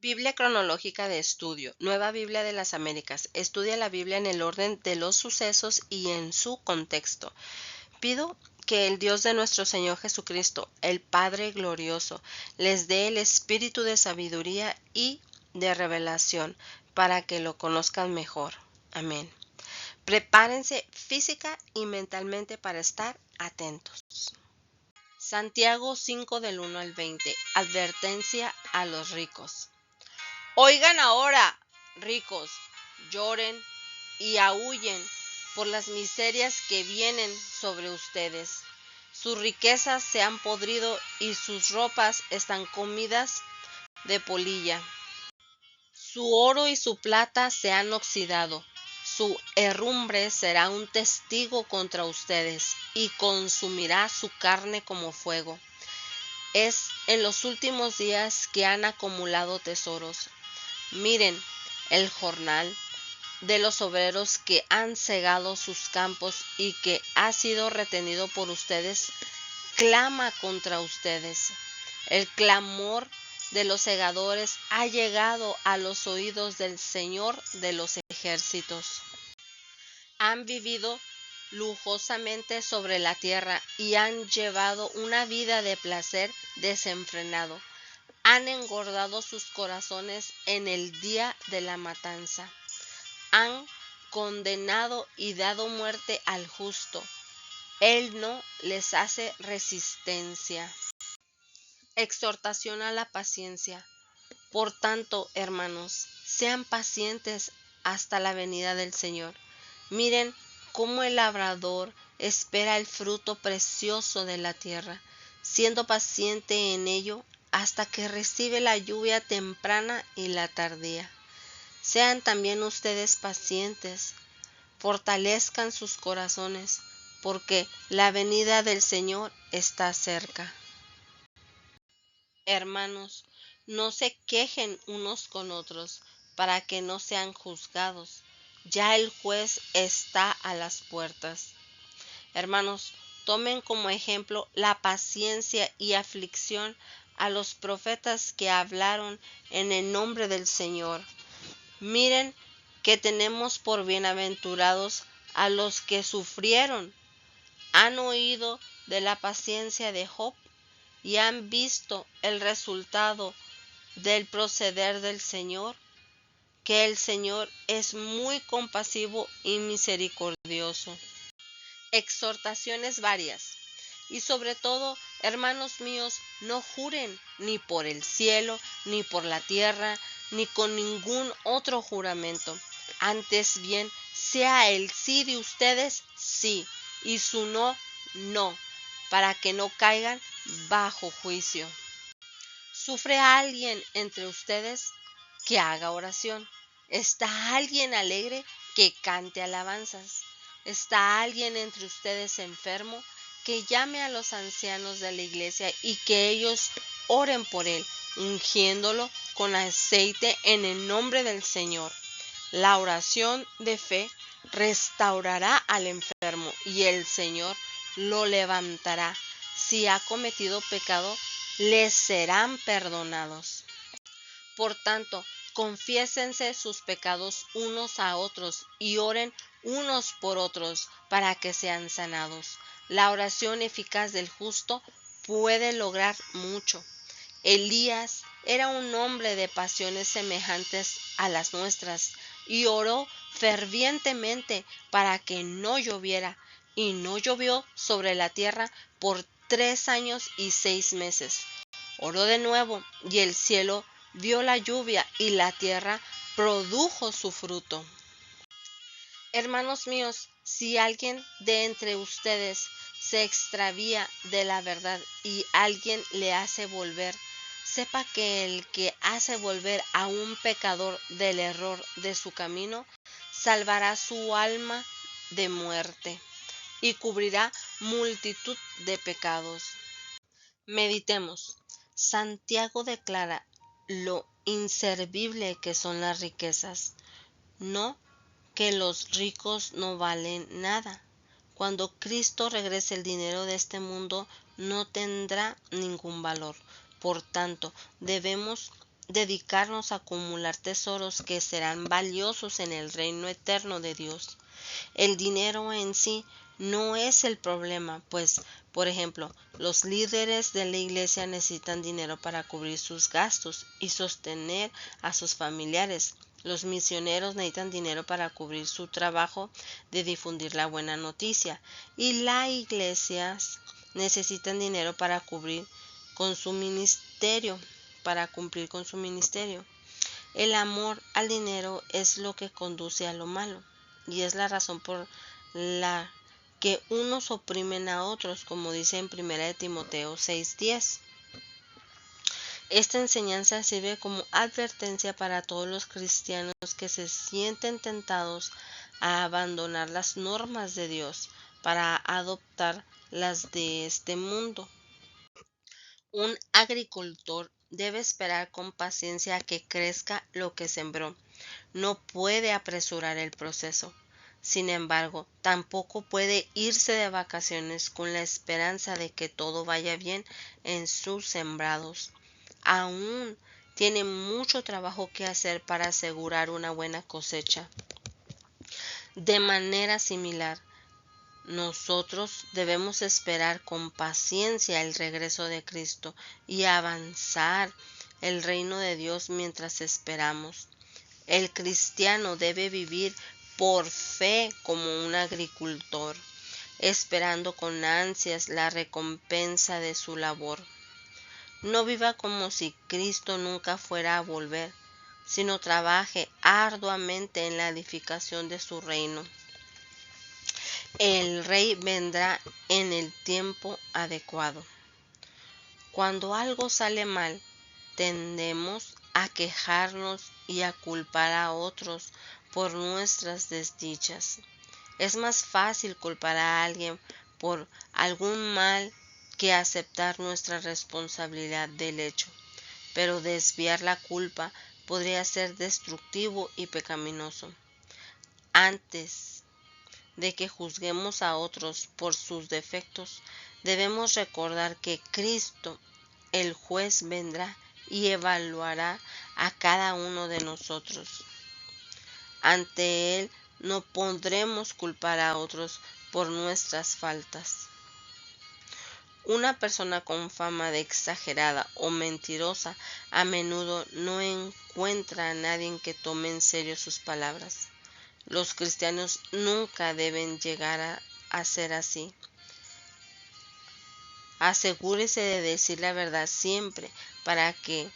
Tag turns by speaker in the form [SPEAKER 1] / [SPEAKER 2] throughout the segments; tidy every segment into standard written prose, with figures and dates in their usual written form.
[SPEAKER 1] Biblia cronológica de estudio, Nueva Biblia de las Américas. Estudia la Biblia en el orden de los sucesos y en su contexto. Pido que el Dios de nuestro Señor Jesucristo, el Padre glorioso, les dé el espíritu de sabiduría y de revelación para que lo conozcan mejor. Amén. Prepárense física y mentalmente para estar atentos. Santiago 5 del 1 al 20. Advertencia a los ricos. Oigan ahora, ricos, lloren y aúllen por las miserias que vienen sobre ustedes. Sus riquezas se han podrido y sus ropas están comidas de polilla. Su oro y su plata se han oxidado. Su herrumbre será un testigo contra ustedes y consumirá su carne como fuego. Es en los últimos días que han acumulado tesoros. Miren el jornal de los obreros que han cegado sus campos y que ha sido retenido por ustedes, clama contra ustedes. El clamor de los segadores ha llegado a los oídos del Señor de los ejércitos. Han vivido lujosamente sobre la tierra y han llevado una vida de placer desenfrenado. Han engordado sus corazones en el día de la matanza. Han condenado y dado muerte al justo. Él no les hace resistencia. Exhortación a la paciencia. Por tanto, hermanos, sean pacientes hasta la venida del Señor. Miren cómo el labrador espera el fruto precioso de la tierra, siendo paciente en ello hasta que recibe la lluvia temprana y la tardía. Sean también ustedes pacientes, fortalezcan sus corazones, porque la venida del Señor está cerca. Hermanos, no se quejen unos con otros, para que no sean juzgados. Ya el juez está a las puertas. Hermanos, tomen como ejemplo la paciencia y aflicción a los profetas que hablaron en el nombre del Señor. Miren que tenemos por bienaventurados a los que sufrieron. Han oído de la paciencia de Job y han visto el resultado del proceder del Señor, que el Señor es muy compasivo y misericordioso. Exhortaciones varias. Y sobre todo, hermanos míos, no juren ni por el cielo, ni por la tierra, ni con ningún otro juramento. Antes bien, sea el sí de ustedes sí, y su no, no, para que no caigan bajo juicio. ¿Sufre alguien entre ustedes? Que haga oración. ¿Está alguien alegre? Que cante alabanzas. ¿Está alguien entre ustedes enfermo? Que llame a los ancianos de la iglesia y que ellos oren por él, ungiéndolo con aceite en el nombre del Señor. La oración de fe restaurará al enfermo y el Señor lo levantará. Si ha cometido pecado, les serán perdonados. Por tanto, confiésense sus pecados unos a otros y oren unos por otros para que sean sanados. La oración eficaz del justo puede lograr mucho. Elías era un hombre de pasiones semejantes a las nuestras y oró fervientemente para que no lloviera, y no llovió sobre la tierra por 3 años y 6 meses. Oró de nuevo y el cielo dio la lluvia y la tierra produjo su fruto. Hermanos míos, si alguien de entre ustedes se extravía de la verdad y alguien le hace volver, sepa que el que hace volver a un pecador del error de su camino, salvará su alma de muerte y cubrirá multitud de pecados. Meditemos. Santiago declara lo inservible que son las riquezas, no que los ricos no valen nada. Cuando Cristo regrese, el dinero de este mundo no tendrá ningún valor. Por tanto, debemos dedicarnos a acumular tesoros que serán valiosos en el reino eterno de Dios. El dinero en sí no es el problema, pues, por ejemplo, los líderes de la iglesia necesitan dinero para cubrir sus gastos y sostener a sus familiares. Los misioneros necesitan dinero para cubrir su trabajo de difundir la buena noticia, y las iglesias necesitan dinero para cubrir con su ministerio, para cumplir con su ministerio. El amor al dinero es lo que conduce a lo malo, y es la razón por la que unos oprimen a otros, como dice en 1 Timoteo 6:10. Esta enseñanza sirve como advertencia para todos los cristianos que se sienten tentados a abandonar las normas de Dios para adoptar las de este mundo. Un agricultor debe esperar con paciencia a que crezca lo que sembró. No puede apresurar el proceso. Sin embargo, tampoco puede irse de vacaciones con la esperanza de que todo vaya bien en sus sembrados. Aún tiene mucho trabajo que hacer para asegurar una buena cosecha. De manera similar, nosotros debemos esperar con paciencia el regreso de Cristo y avanzar el reino de Dios mientras esperamos. El cristiano debe vivir por fe como un agricultor, esperando con ansias la recompensa de su labor. No viva como si Cristo nunca fuera a volver, sino trabaje arduamente en la edificación de su reino. El Rey vendrá en el tiempo adecuado. Cuando algo sale mal, tendemos a quejarnos y a culpar a otros por nuestras desdichas. Es más fácil culpar a alguien por algún mal que aceptar nuestra responsabilidad del hecho, pero desviar la culpa podría ser destructivo y pecaminoso. Antes de que juzguemos a otros por sus defectos, debemos recordar que Cristo, el juez, vendrá y evaluará a cada uno de nosotros. Ante Él no podremos culpar a otros por nuestras faltas. Una persona con fama de exagerada o mentirosa a menudo no encuentra a nadie que tome en serio sus palabras. Los cristianos nunca deben llegar a ser así. Asegúrese de decir la verdad siempre para que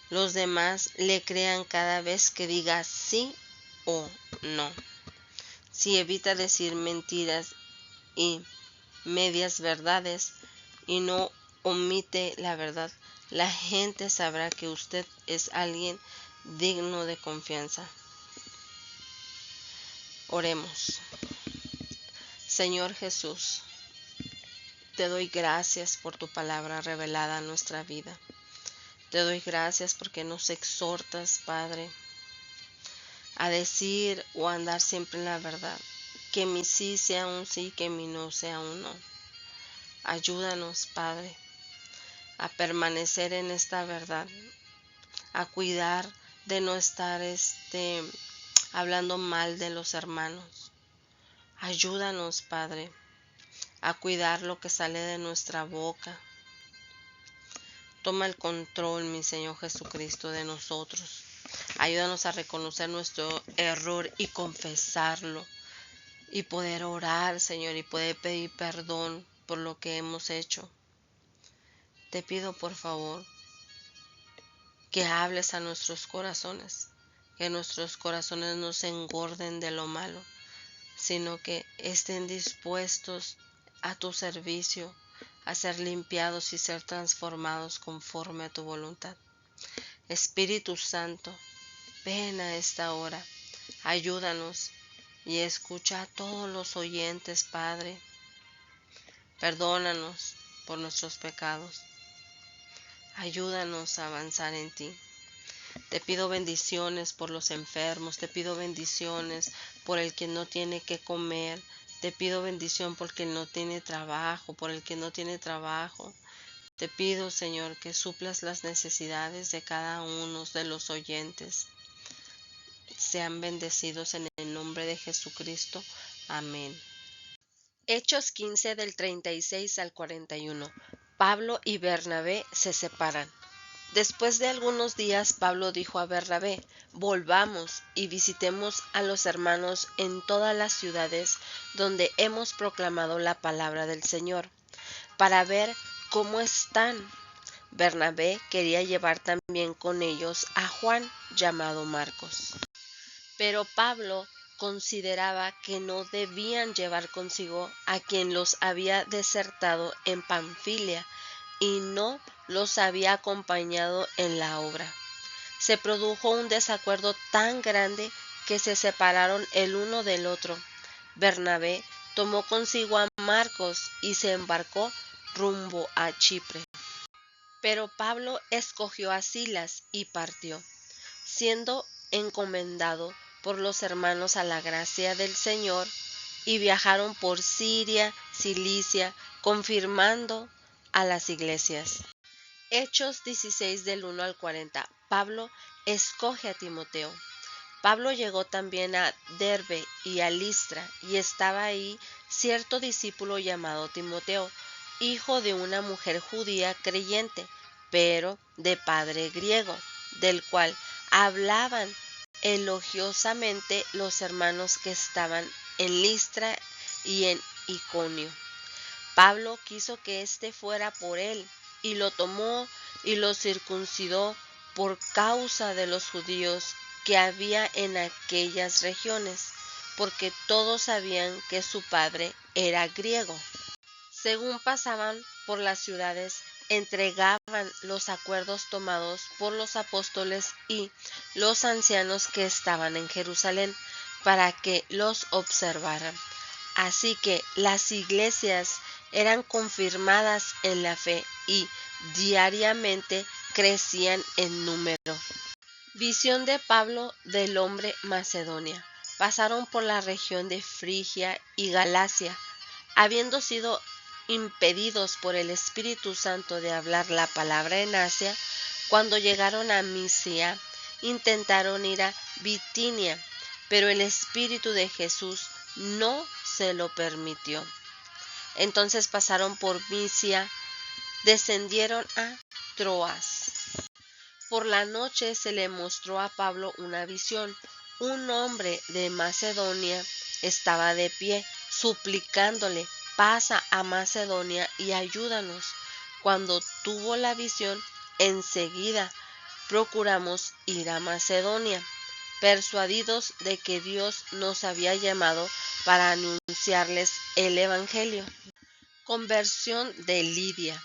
[SPEAKER 1] los demás le crean cada vez que diga sí o no. Si evita decir mentiras y medias verdades y no omite la verdad, la gente sabrá que usted es alguien digno de confianza. Oremos. Señor Jesús, te doy gracias por tu palabra revelada en nuestra vida. Te doy gracias porque nos exhortas, Padre, a decir o a andar siempre en la verdad. Que mi sí sea un sí, que mi no sea un no. Ayúdanos, Padre, a permanecer en esta verdad, a cuidar de no estar hablando mal de los hermanos. Ayúdanos, Padre, a cuidar lo que sale de nuestra boca. Toma el control, mi Señor Jesucristo, de nosotros. Ayúdanos a reconocer nuestro error y confesarlo. Y poder orar, Señor, y poder pedir perdón por lo que hemos hecho. Te pido, por favor, que hables a nuestros corazones. Que nuestros corazones no se engorden de lo malo, sino que estén dispuestos a tu servicio, a ser limpiados y ser transformados conforme a tu voluntad. Espíritu Santo, ven a esta hora, ayúdanos y escucha a todos los oyentes, Padre. Perdónanos por nuestros pecados. Ayúdanos a avanzar en ti. Te pido bendiciones por los enfermos, te pido bendiciones por el que no tiene que comer, te pido bendición por el que no tiene trabajo, por el que no tiene trabajo. Te pido, Señor, que suplas las necesidades de cada uno de los oyentes. Sean bendecidos en el nombre de Jesucristo. Amén. Hechos 15 del 36 al 41. Pablo y Bernabé se separan. Después de algunos días, Pablo dijo a Bernabé: volvamos y visitemos a los hermanos en todas las ciudades donde hemos proclamado la palabra del Señor, para ver cómo están. Bernabé quería llevar también con ellos a Juan, llamado Marcos. Pero Pablo consideraba que no debían llevar consigo a quien los había desertado en Panfilia y no los había acompañado en la obra. Se produjo un desacuerdo tan grande que se separaron el uno del otro. Bernabé tomó consigo a Marcos y se embarcó rumbo a Chipre. Pero Pablo escogió a Silas y partió, siendo encomendado por los hermanos a la gracia del Señor, y viajaron por Siria, Cilicia, confirmando a las iglesias. Hechos 16 del 1 al 40. Pablo escoge a Timoteo. Pablo llegó también a Derbe y a Listra, y estaba ahí cierto discípulo llamado Timoteo, hijo de una mujer judía creyente, pero de padre griego, del cual hablaban elogiosamente los hermanos que estaban en Listra y en Iconio. Pablo quiso que éste fuera por él, y lo tomó y lo circuncidó por causa de los judíos que había en aquellas regiones, porque todos sabían que su padre era griego. Según pasaban por las ciudades, entregaban los acuerdos tomados por los apóstoles y los ancianos que estaban en Jerusalén, para que los observaran. Así que las iglesias eran confirmadas en la fe y diariamente crecían en número. Visión de Pablo del hombre Macedonia. Pasaron por la región de Frigia y Galacia, habiendo sido impedidos por el Espíritu Santo de hablar la palabra en Asia. Cuando llegaron a Misia, intentaron ir a Bitinia, pero el Espíritu de Jesús no se lo permitió. Entonces pasaron por Misia, descendieron a Troas. Por la noche se le mostró a Pablo una visión. Un hombre de Macedonia estaba de pie, suplicándole: pasa a Macedonia y ayúdanos. Cuando tuvo la visión, enseguida procuramos ir a Macedonia, persuadidos de que Dios nos había llamado para anunciarles el Evangelio. Conversión de Lidia.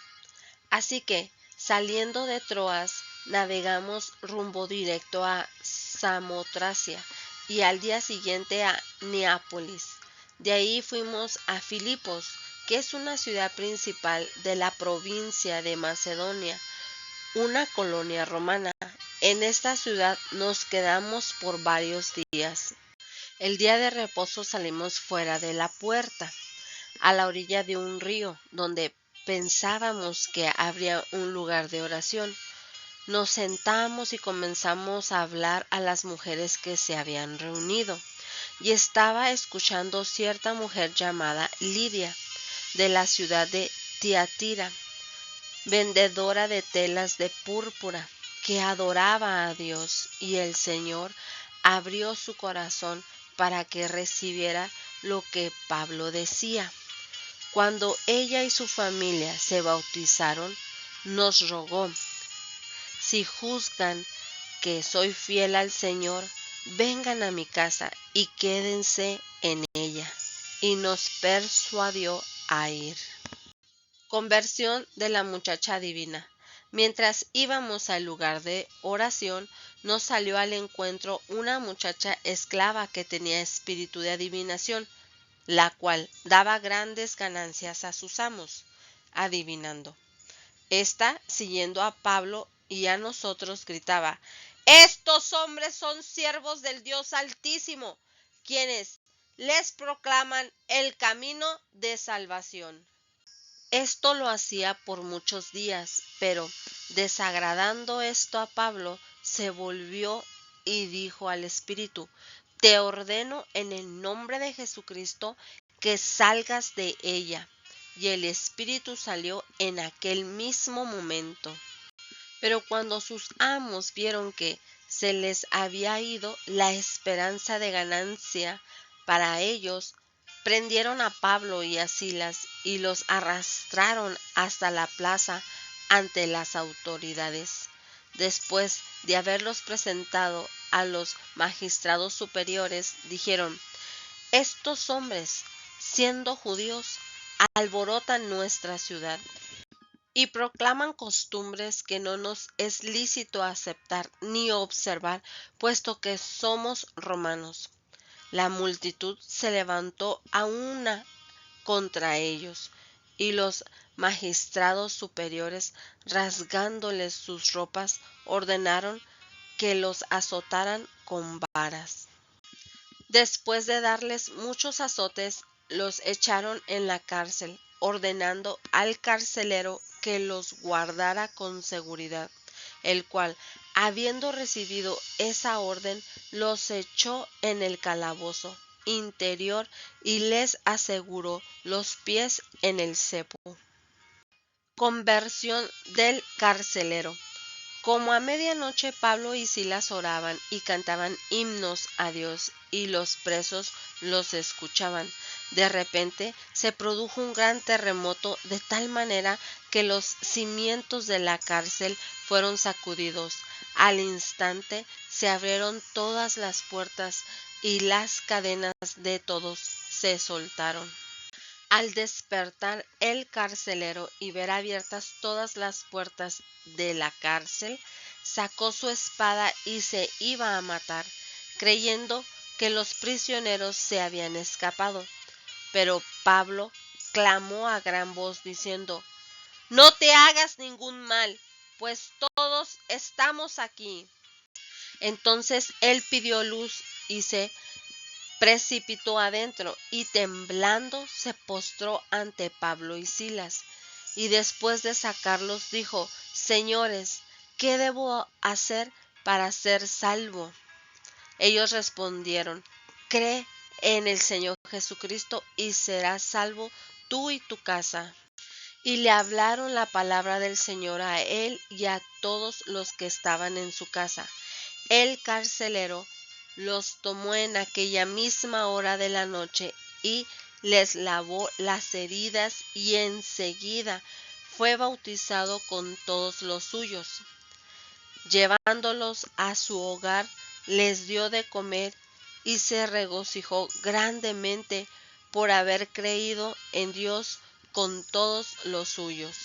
[SPEAKER 1] Así que, saliendo de Troas, navegamos rumbo directo a Samotracia y al día siguiente a Neápolis. De ahí fuimos a Filipos, que es una ciudad principal de la provincia de Macedonia, una colonia romana. En esta ciudad nos quedamos por varios días. El día de reposo salimos fuera de la puerta, a la orilla de un río, donde pensábamos que habría un lugar de oración. Nos sentamos y comenzamos a hablar a las mujeres que se habían reunido, y estaba escuchando cierta mujer llamada Lidia, de la ciudad de Tiatira, vendedora de telas de púrpura, que adoraba a Dios, y el Señor abrió su corazón para que recibiera lo que Pablo decía. Cuando ella y su familia se bautizaron, nos rogó: si juzgan que soy fiel al Señor, vengan a mi casa y quédense en ella. Y nos persuadió a ir. Conversión de la muchacha divina. Mientras íbamos al lugar de oración, nos salió al encuentro una muchacha esclava que tenía espíritu de adivinación, la cual daba grandes ganancias a sus amos, adivinando. Esta, siguiendo a Pablo y a nosotros, gritaba: estos hombres son siervos del Dios Altísimo, quienes les proclaman el camino de salvación. Esto lo hacía por muchos días, pero desagradando esto a Pablo, se volvió y dijo al Espíritu: Te ordeno en el nombre de Jesucristo que salgas de ella. Y el espíritu salió en aquel mismo momento. Pero cuando sus amos vieron que se les había ido la esperanza de ganancia para ellos, prendieron a Pablo y a Silas y los arrastraron hasta la plaza ante las autoridades. Después de haberlos presentado a los magistrados superiores, dijeron: Estos hombres, siendo judíos, alborotan nuestra ciudad y proclaman costumbres que no nos es lícito aceptar ni observar, puesto que somos romanos. La multitud se levantó a una contra ellos, y los magistrados superiores, rasgándoles sus ropas, ordenaron que los azotaran con varas. Después de darles muchos azotes, los echaron en la cárcel, ordenando al carcelero que los guardara con seguridad, el cual, habiendo recibido esa orden, los echó en el calabozo interior y les aseguró los pies en el cepo. Conversión del carcelero. Como a medianoche Pablo y Silas oraban y cantaban himnos a Dios, y los presos los escuchaban, de repente se produjo un gran terremoto, de tal manera que los cimientos de la cárcel fueron sacudidos. Al instante se abrieron todas las puertas y las cadenas de todos se soltaron. Al despertar el carcelero y ver abiertas todas las puertas de la cárcel, sacó su espada y se iba a matar, creyendo que los prisioneros se habían escapado. Pero Pablo clamó a gran voz diciendo: No te hagas ningún mal, pues todos estamos aquí. Entonces él pidió luz y se precipitó adentro y temblando se postró ante Pablo y Silas, y después de sacarlos dijo: Señores, ¿qué debo hacer para ser salvo? Ellos respondieron: Cree en el Señor Jesucristo y serás salvo tú y tu casa. Y le hablaron la palabra del Señor a él y a todos los que estaban en su casa. El carcelero los tomó en aquella misma hora de la noche y les lavó las heridas, y enseguida fue bautizado con todos los suyos. Llevándolos a su hogar, les dio de comer y se regocijó grandemente por haber creído en Dios con todos los suyos.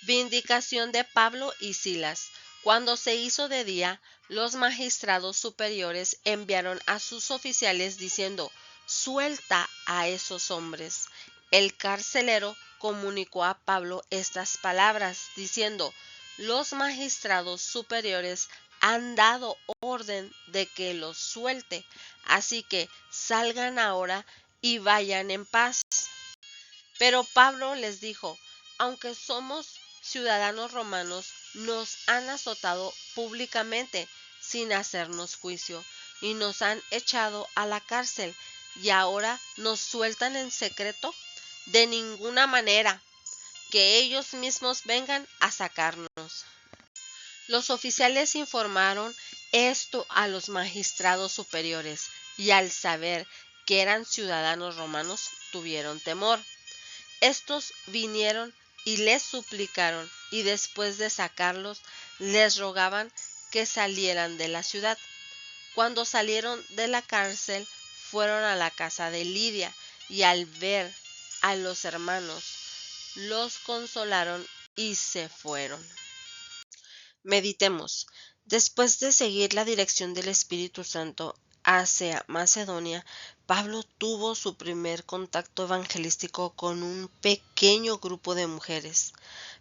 [SPEAKER 1] Vindicación de Pablo y Silas. Cuando se hizo de día, los magistrados superiores enviaron a sus oficiales diciendo: Suelta a esos hombres. El carcelero comunicó a Pablo estas palabras, diciendo: Los magistrados superiores han dado orden de que los suelte, así que salgan ahora y vayan en paz. Pero Pablo les dijo: Aunque somos ciudadanos romanos, nos han azotado públicamente sin hacernos juicio, y nos han echado a la cárcel, y ahora nos sueltan en secreto. De ninguna manera, que ellos mismos vengan a sacarnos. Los oficiales informaron esto a los magistrados superiores, y al saber que eran ciudadanos romanos, tuvieron temor. Estos vinieron y les suplicaron, y después de sacarlos, les rogaban que salieran de la ciudad. Cuando salieron de la cárcel, fueron a la casa de Lidia, y al ver a los hermanos, los consolaron y se fueron. Meditemos. Después de seguir la dirección del Espíritu Santo hacia Macedonia, Pablo tuvo su primer contacto evangelístico con un pequeño grupo de mujeres.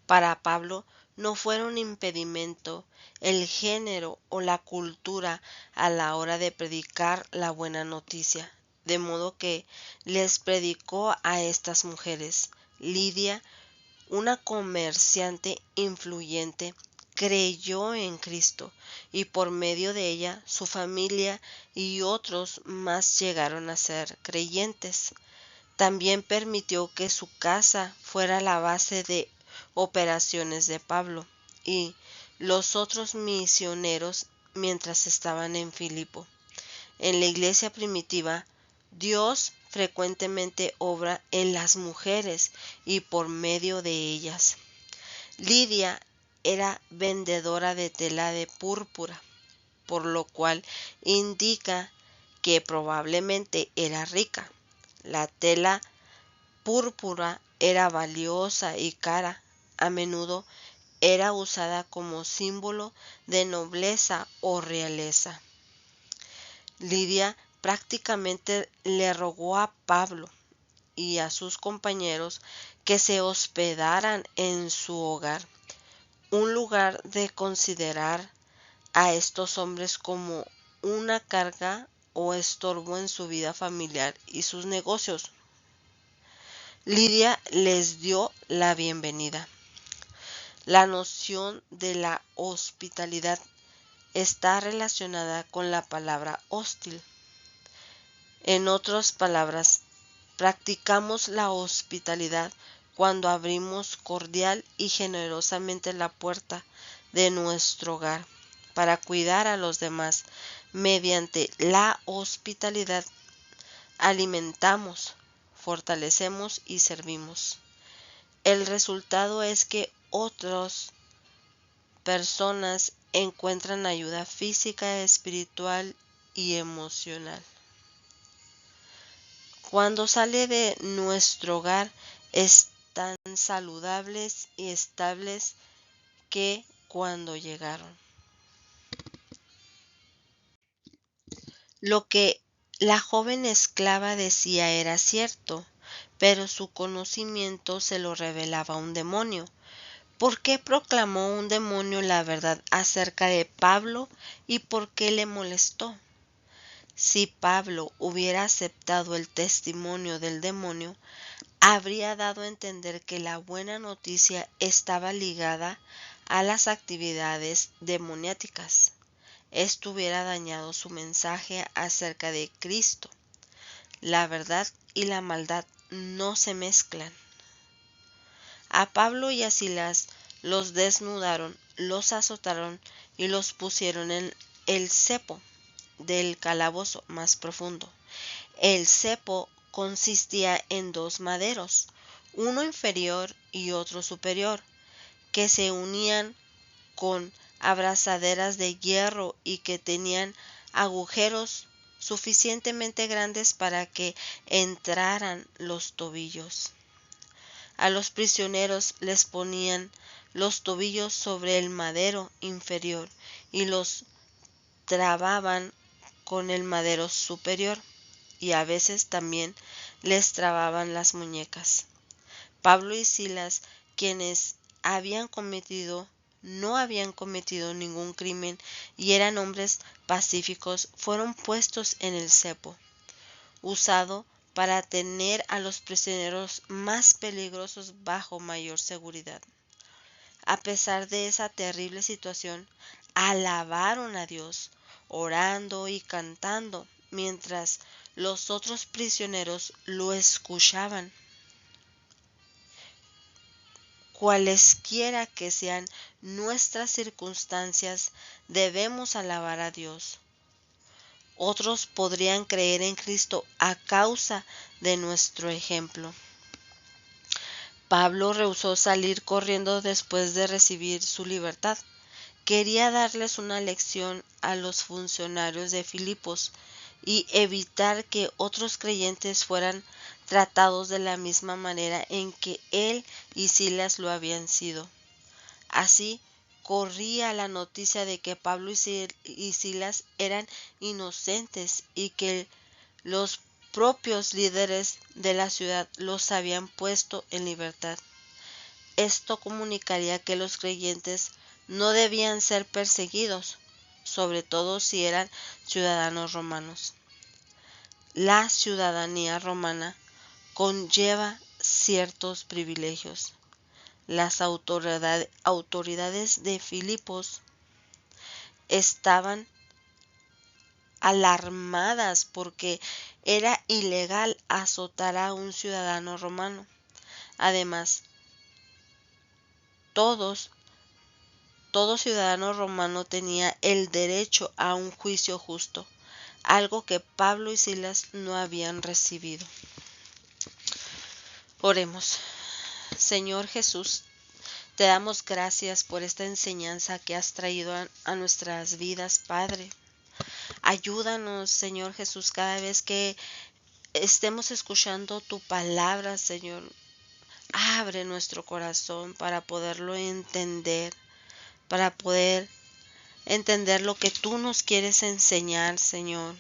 [SPEAKER 1] Para Pablo no fueron impedimento el género o la cultura a la hora de predicar la buena noticia, de modo que les predicó a estas mujeres: Lidia, una comerciante influyente, creyó en Cristo y por medio de ella su familia y otros más llegaron a ser creyentes. También permitió que su casa fuera la base de operaciones de Pablo y los otros misioneros mientras estaban en Filipo. En la iglesia primitiva, Dios frecuentemente obra en las mujeres y por medio de ellas. Lidia era vendedora de tela de púrpura, por lo cual indica que probablemente era rica. La tela púrpura era valiosa y cara. A menudo era usada como símbolo de nobleza o realeza. Lidia prácticamente le rogó a Pablo y a sus compañeros que se hospedaran en su hogar, un lugar de considerar a estos hombres como una carga o estorbo en su vida familiar y sus negocios. Lidia les dio la bienvenida. La noción de la hospitalidad está relacionada con la palabra hostil. En otras palabras, practicamos la hospitalidad cuando abrimos cordial y generosamente la puerta de nuestro hogar para cuidar a los demás. Mediante la hospitalidad alimentamos, fortalecemos y servimos. El resultado es que otras personas encuentran ayuda física, espiritual y emocional. Cuando sale de nuestro hogar están saludables y estables que cuando llegaron. Lo que la joven esclava decía era cierto, pero su conocimiento se lo revelaba un demonio. ¿Por qué proclamó un demonio la verdad acerca de Pablo y por qué le molestó? Si Pablo hubiera aceptado el testimonio del demonio, habría dado a entender que la buena noticia estaba ligada a las actividades demoniáticas. Esto hubiera dañado su mensaje acerca de Cristo. La verdad y la maldad no se mezclan. A Pablo y a Silas los desnudaron, los azotaron y los pusieron en el cepo del calabozo más profundo. El cepo consistía en dos maderos, uno inferior y otro superior, que se unían con abrazaderas de hierro y que tenían agujeros suficientemente grandes para que entraran los tobillos. A los prisioneros les ponían los tobillos sobre el madero inferior y los trababan con el madero superior, y a veces también les trababan las muñecas. Pablo y Silas, quienes no habían cometido ningún crimen y eran hombres pacíficos, fueron puestos en el cepo, usado para tener a los prisioneros más peligrosos bajo mayor seguridad. A pesar de esa terrible situación, alabaron a Dios, orando y cantando, mientras los otros prisioneros lo escuchaban. Cualesquiera que sean nuestras circunstancias, debemos alabar a Dios. Otros podrían creer en Cristo a causa de nuestro ejemplo. Pablo rehusó salir corriendo después de recibir su libertad. Quería darles una lección a los funcionarios de Filipos y evitar que otros creyentes fueran tratados de la misma manera en que él y Silas lo habían sido. Así corría la noticia de que Pablo y Silas eran inocentes y que los propios líderes de la ciudad los habían puesto en libertad. Esto comunicaría que los creyentes no debían ser perseguidos, sobre todo si eran ciudadanos romanos. La ciudadanía romana conlleva ciertos privilegios. Las autoridades de Filipos estaban alarmadas porque era ilegal azotar a un ciudadano romano. Además, todo ciudadano romano tenía el derecho a un juicio justo, algo que Pablo y Silas no habían recibido. Oremos. Señor Jesús, te damos gracias por esta enseñanza que has traído a nuestras vidas, Padre. Ayúdanos, Señor Jesús, cada vez que estemos escuchando tu palabra, Señor. Abre nuestro corazón para poderlo entender, para poder entender lo que tú nos quieres enseñar, Señor,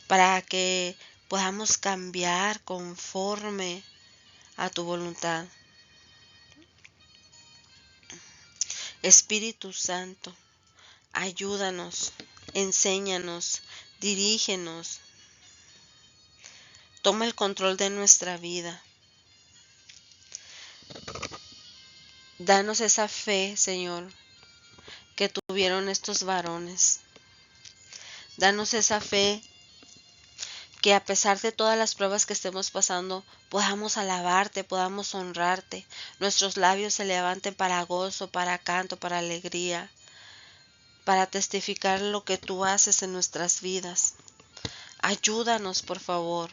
[SPEAKER 1] para que podamos cambiar conforme a tu voluntad. Espíritu Santo, ayúdanos, enséñanos, dirígenos. Toma el control de nuestra vida. Danos esa fe, Señor, que tuvieron estos varones. Danos esa fe que a pesar de todas las pruebas que estemos pasando, podamos alabarte, podamos honrarte. Nuestros labios se levanten para gozo, para canto, para alegría, para testificar lo que tú haces en nuestras vidas. Ayúdanos, por favor.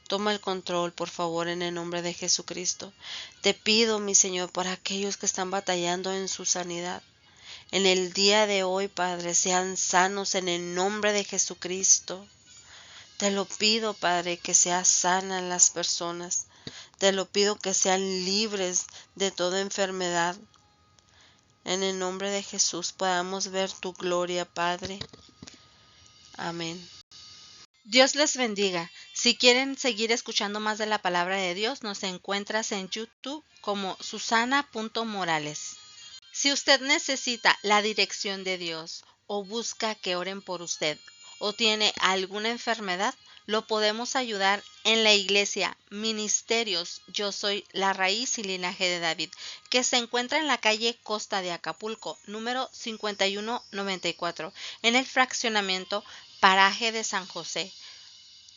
[SPEAKER 1] Toma el control, por favor, en el nombre de Jesucristo. Te pido, mi Señor, por aquellos que están batallando en su sanidad. En el día de hoy, Padre, sean sanos en el nombre de Jesucristo. Te lo pido, Padre, que seas sana en las personas. Te lo pido que sean libres de toda enfermedad. En el nombre de Jesús podamos ver tu gloria, Padre. Amén. Dios les bendiga. Si quieren seguir escuchando más de la palabra de Dios, nos encuentras en YouTube como Susana.Morales. Si usted necesita la dirección de Dios o busca que oren por usted o tiene alguna enfermedad, lo podemos ayudar en la iglesia Ministerios Yo Soy la Raíz y Linaje de David, que se encuentra en la calle Costa de Acapulco, número 5194, en el fraccionamiento Paraje de San José,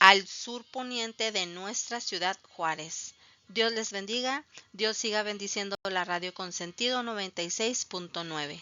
[SPEAKER 1] al sur poniente de nuestra ciudad Juárez. Dios les bendiga, Dios siga bendiciendo la radio con sentido 96.9.